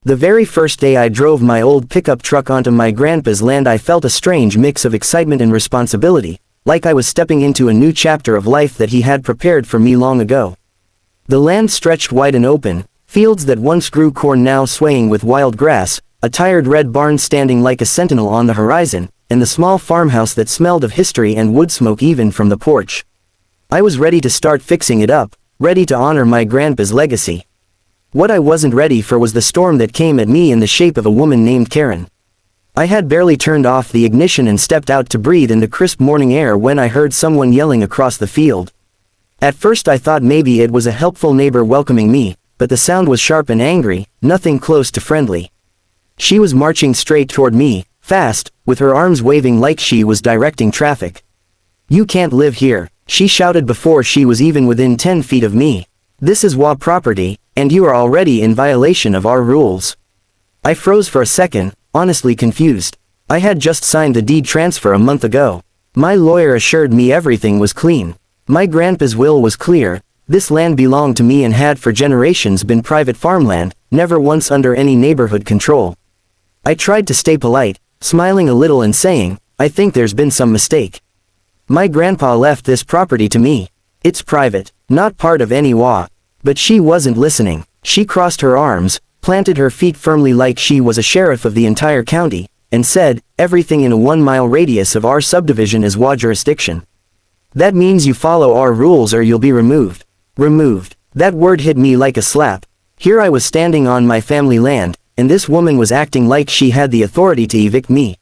The very first day I drove my old pickup truck onto my grandpa's land, I felt a strange mix of excitement and responsibility, like I was stepping into a new chapter of life that he had prepared for me long ago. The land stretched wide and open, fields that once grew corn now swaying with wild grass, a tired red barn standing like a sentinel on the horizon, and the small farmhouse that smelled of history and wood smoke even from the porch. I was ready to start fixing it up, ready to honor my grandpa's legacy. What I wasn't ready for was the storm that came at me in the shape of a woman named Karen. I had barely turned off the ignition and stepped out to breathe in the crisp morning air when I heard someone yelling across the field. At first I thought maybe it was a helpful neighbor welcoming me, but the sound was sharp and angry, nothing close to friendly. She was marching straight toward me, fast, with her arms waving like she was directing traffic. "You can't live here," she shouted before she was even within 10 feet of me. "This is HOA property, and you are already in violation of our rules." I froze for a second, honestly confused. I had just signed the deed transfer a month ago. My lawyer assured me everything was clean. My grandpa's will was clear. This land belonged to me and had for generations been private farmland, never once under any neighborhood control. I tried to stay polite, smiling a little and saying, "I think there's been some mistake. My grandpa left this property to me. It's private, not part of any HOA." But she wasn't listening. She crossed her arms, planted her feet firmly like she was a sheriff of the entire county, and said, "Everything in a 1-mile radius of our subdivision is HOA jurisdiction. That means you follow our rules or you'll be removed." Removed. That word hit me like a slap. Here I was standing on my family land, and this woman was acting like she had the authority to evict me.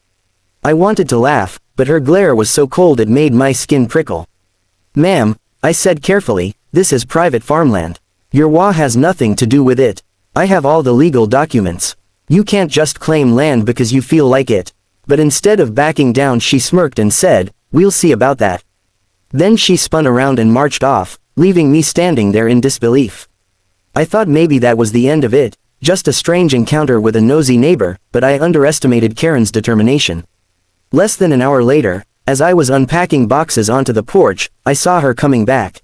I wanted to laugh, but her glare was so cold it made my skin prickle. "Ma'am," I said carefully, "this is private farmland. Your HOA has nothing to do with it. I have all the legal documents. You can't just claim land because you feel like it." But instead of backing down, she smirked and said, "We'll see about that." Then she spun around and marched off, leaving me standing there in disbelief. I thought maybe that was the end of it, just a strange encounter with a nosy neighbor, but I underestimated Karen's determination. Less than an hour later, as I was unpacking boxes onto the porch, I saw her coming back.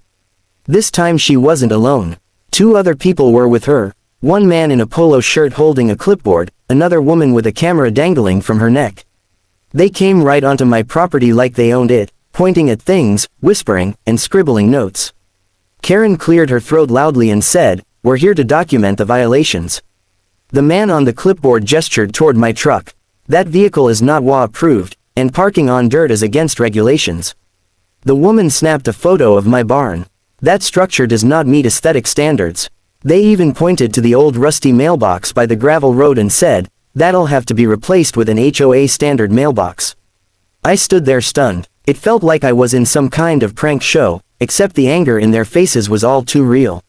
This time she wasn't alone. 2 other people were with her, one man in a polo shirt holding a clipboard, another woman with a camera dangling from her neck. They came right onto my property like they owned it, pointing at things, whispering, and scribbling notes. Karen cleared her throat loudly and said, "We're here to document the violations." The man on the clipboard gestured toward my truck. "That vehicle is not HOA approved, and parking on dirt is against regulations." The woman snapped a photo of my barn. "That structure does not meet aesthetic standards." They even pointed to the old rusty mailbox by the gravel road and said, "That'll have to be replaced with an HOA standard mailbox." I stood there stunned. It felt like I was in some kind of prank show, except the anger in their faces was all too real.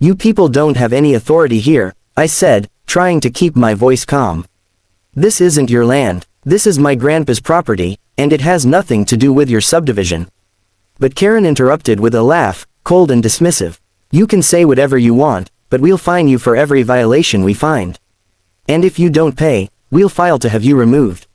"You people don't have any authority here," I said, trying to keep my voice calm. "This isn't your land. This is my grandpa's property, and it has nothing to do with your subdivision." But Karen interrupted with a laugh, cold and dismissive. "You can say whatever you want, but we'll fine you for every violation we find. And if you don't pay, we'll file to have you removed."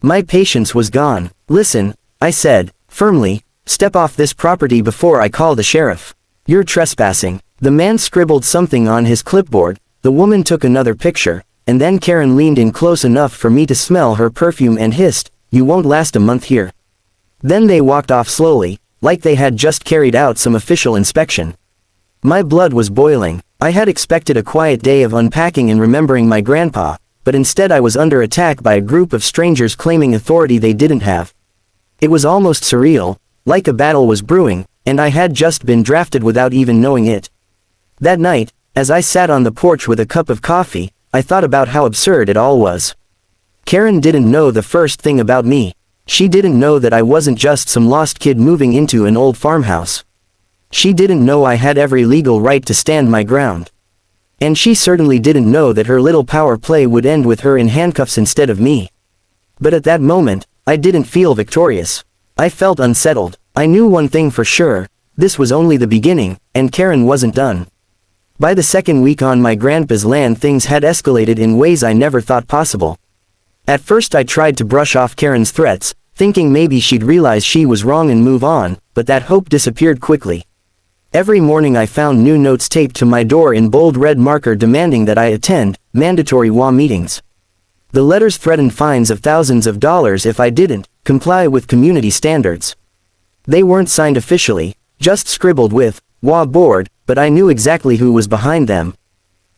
My patience was gone. "Listen," I said, firmly, "step off this property before I call the sheriff. You're trespassing." The man scribbled something on his clipboard, the woman took another picture, and then Karen leaned in close enough for me to smell her perfume and hissed, "You won't last a month here." Then they walked off slowly, like they had just carried out some official inspection. My blood was boiling. I had expected a quiet day of unpacking and remembering my grandpa, but instead I was under attack by a group of strangers claiming authority they didn't have. It was almost surreal, like a battle was brewing, and I had just been drafted without even knowing it. That night, as I sat on the porch with a cup of coffee, I thought about how absurd it all was. Karen didn't know the first thing about me. She didn't know that I wasn't just some lost kid moving into an old farmhouse. She didn't know I had every legal right to stand my ground. And she certainly didn't know that her little power play would end with her in handcuffs instead of me. But at that moment, I didn't feel victorious. I felt unsettled. I knew one thing for sure, this was only the beginning, and Karen wasn't done. By the second week on my grandpa's land, things had escalated in ways I never thought possible. At first I tried to brush off Karen's threats, thinking maybe she'd realize she was wrong and move on, but that hope disappeared quickly. Every morning I found new notes taped to my door in bold red marker demanding that I attend, mandatory HOA meetings. The letters threatened fines of thousands of dollars if I didn't comply with community standards. They weren't signed officially, just scribbled with HOA board, but I knew exactly who was behind them.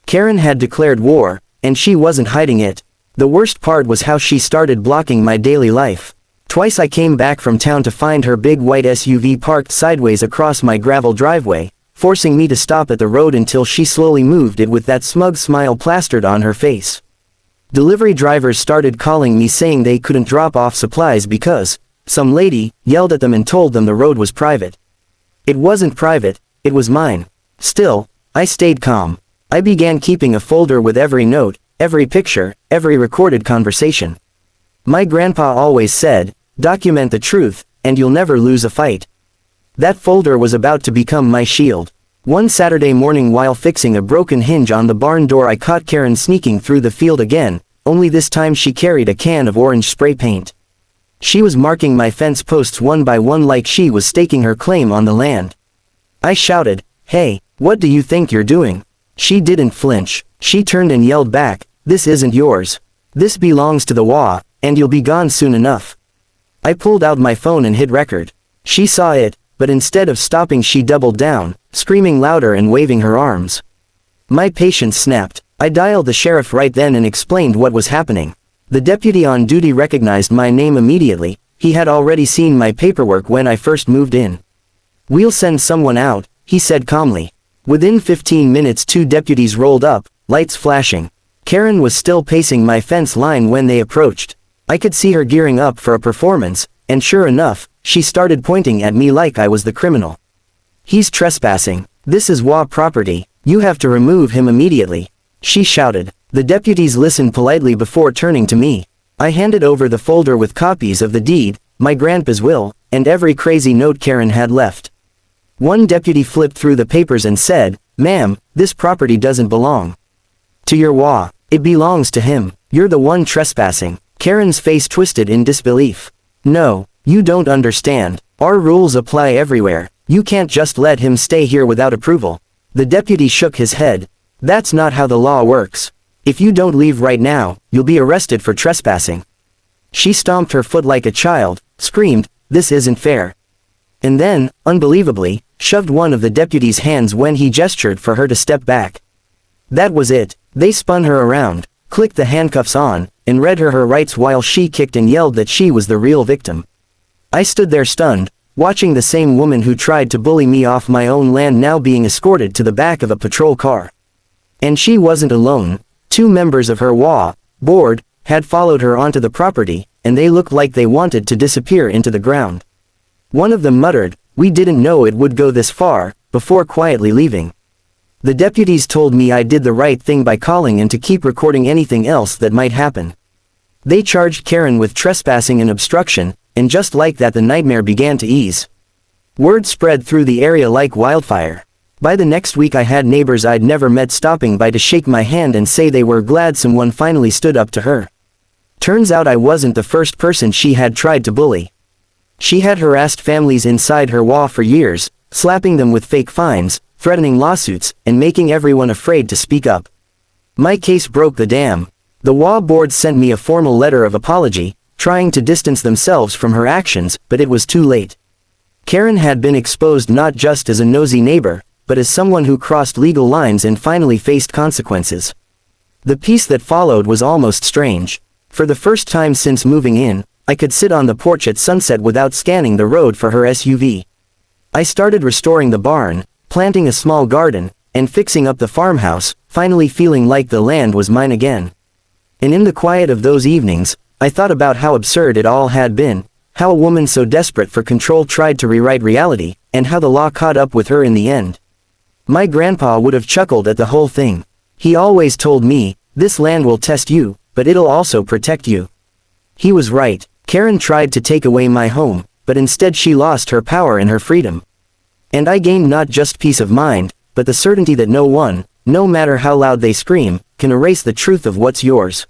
Karen had declared war, and she wasn't hiding it. The worst part was how she started blocking my daily life. Twice I came back from town to find her big white SUV parked sideways across my gravel driveway, forcing me to stop at the road until she slowly moved it with that smug smile plastered on her face. Delivery drivers started calling me saying they couldn't drop off supplies because some lady yelled at them and told them the road was private. It wasn't private, it was mine. Still, I stayed calm. I began keeping a folder with every note, every picture, every recorded conversation. My grandpa always said, "Document the truth, and you'll never lose a fight." That folder was about to become my shield. One Saturday morning while fixing a broken hinge on the barn door, I caught Karen sneaking through the field again, only this time she carried a can of orange spray paint. She was marking my fence posts one by one like she was staking her claim on the land. I shouted, "Hey, what do you think you're doing?" She didn't flinch. She turned and yelled back, "This isn't yours. This belongs to the HOA, and you'll be gone soon enough." I pulled out my phone and hit record. She saw it, but instead of stopping she doubled down, screaming louder and waving her arms. My patience snapped. I dialed the sheriff right then and explained what was happening. The deputy on duty recognized my name immediately. He had already seen my paperwork when I first moved in. "We'll send someone out," he said calmly. Within 15 minutes 2 deputies rolled up, lights flashing. Karen was still pacing my fence line when they approached. I could see her gearing up for a performance, and sure enough, she started pointing at me like I was the criminal. "He's trespassing. This is HOA property. You have to remove him immediately," she shouted. The deputies listened politely before turning to me. I handed over the folder with copies of the deed, my grandpa's will, and every crazy note Karen had left. One deputy flipped through the papers and said, "Ma'am, this property doesn't belong to your HOA. It belongs to him. You're the one trespassing." Karen's face twisted in disbelief. "No, you don't understand. Our rules apply everywhere. You can't just let him stay here without approval." The deputy shook his head. "That's not how the law works. If you don't leave right now, you'll be arrested for trespassing." She stomped her foot like a child, screamed, "This isn't fair," and then, unbelievably, shoved one of the deputy's hands when he gestured for her to step back. That was it. They spun her around, clicked the handcuffs on, and read her rights while she kicked and yelled that she was the real victim. I stood there stunned, watching the same woman who tried to bully me off my own land now being escorted to the back of a patrol car. And she wasn't alone. 2 members of her HOA board had followed her onto the property, and they looked like they wanted to disappear into the ground. One of them muttered, "We didn't know it would go this far," before quietly leaving. The deputies told me I did the right thing by calling and to keep recording anything else that might happen. They charged Karen with trespassing and obstruction, and just like that the nightmare began to ease. Word spread through the area like wildfire. By the next week I had neighbors I'd never met stopping by to shake my hand and say they were glad someone finally stood up to her. Turns out I wasn't the first person she had tried to bully. She had harassed families inside her HOA for years, slapping them with fake fines, threatening lawsuits, and making everyone afraid to speak up. My case broke the dam. The HOA board sent me a formal letter of apology, trying to distance themselves from her actions, but it was too late. Karen had been exposed not just as a nosy neighbor, but as someone who crossed legal lines and finally faced consequences. The peace that followed was almost strange. For the first time since moving in, I could sit on the porch at sunset without scanning the road for her SUV. I started restoring the barn, planting a small garden, and fixing up the farmhouse, finally feeling like the land was mine again. And in the quiet of those evenings, I thought about how absurd it all had been, how a woman so desperate for control tried to rewrite reality, and how the law caught up with her in the end. My grandpa would have chuckled at the whole thing. He always told me, "This land will test you, but it'll also protect you." He was right. Karen tried to take away my home, but instead she lost her power and her freedom. And I gained not just peace of mind, but the certainty that no one, no matter how loud they scream, can erase the truth of what's yours.